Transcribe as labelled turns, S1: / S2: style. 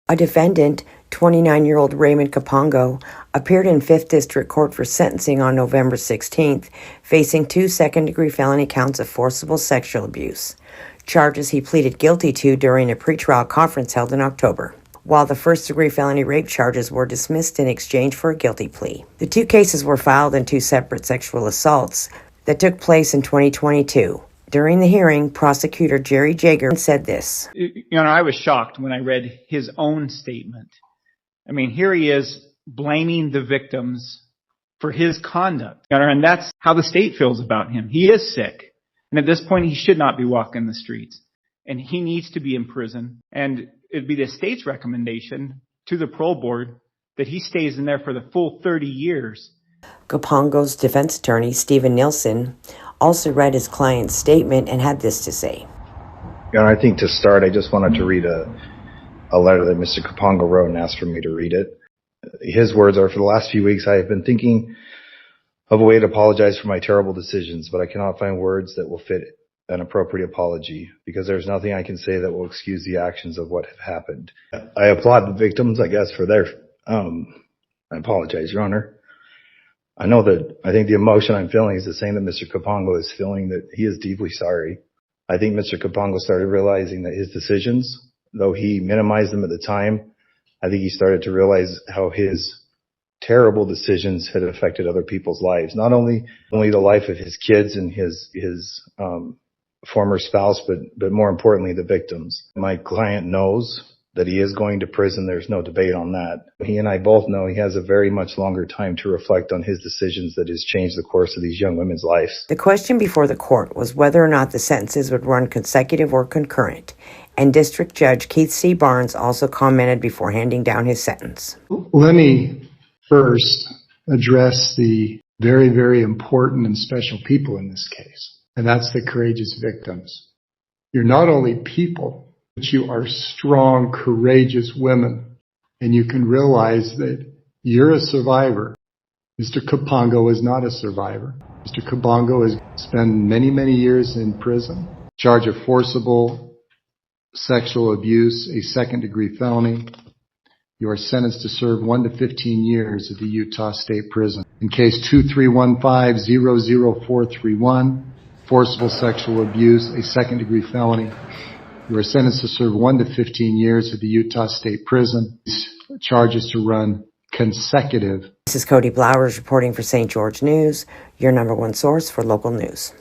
S1: A defendant, 29-year-old Raymond Kapongo, appeared in 5th District Court for sentencing on November 16th, facing 2 second-degree felony counts of forcible sexual abuse, charges he pleaded guilty to during a pretrial conference held in October, while the first-degree felony rape charges were dismissed in exchange for a guilty plea. The 2 cases were filed in 2 separate sexual assaults that took place in 2022. During the hearing, prosecutor Jerry Jager said this.
S2: I was shocked when I read his own statement. I mean, here he is blaming the victims for his conduct. And that's how the state feels about him. He is sick. And at this point, he should not be walking the streets. And he needs to be in prison. And it'd be the state's recommendation to the parole board that he stays in there for the full 30 years.
S1: Kapongo's defense attorney, Stephen Nielsen, also read his client's statement and had this to say.
S3: I think to start, I just wanted to read a letter that Mr. Kapongo wrote and asked for me to read it. His words are, "For the last few weeks, I have been thinking of a way to apologize for my terrible decisions, but I cannot find words that will fit an appropriate apology because there's nothing I can say that will excuse the actions of what have happened. I applaud the victims, I guess, for their, I apologize, Your Honor. I think the emotion I'm feeling is the same that Mr. Kapongo is feeling, that he is deeply sorry. I think Mr. Kapongo started realizing that his decisions, though he minimized them at the time, I think he started to realize how his terrible decisions had affected other people's lives. Not only the life of his kids and his former spouse, but more importantly, the victims. My client knows that he is going to prison. There's no debate on that. He and I both know he has a very much longer time to reflect on his decisions that has changed the course of these young women's lives.
S1: The question before the court was whether or not the sentences would run consecutive or concurrent, and District Judge Keith C. Barnes also commented before handing down his sentence.
S4: Let me first address the very, very important and special people in this case, and that's the courageous victims. You're not only people, but you are strong, courageous women, and you can realize that you're a survivor. Mr. Kapongo is not a survivor. Mr. Kapongo has spent many, many years in prison, charged of forcible sexual abuse, a second-degree felony. You are sentenced to serve 1 to 15 years at the Utah State Prison. In case 2315-00431, forcible sexual abuse, a second-degree felony. You are sentenced to serve 1 to 15 years at the Utah State Prison. Charges to run consecutive.
S1: This is Cody Blowers reporting for St. George News, your #1 source for local news.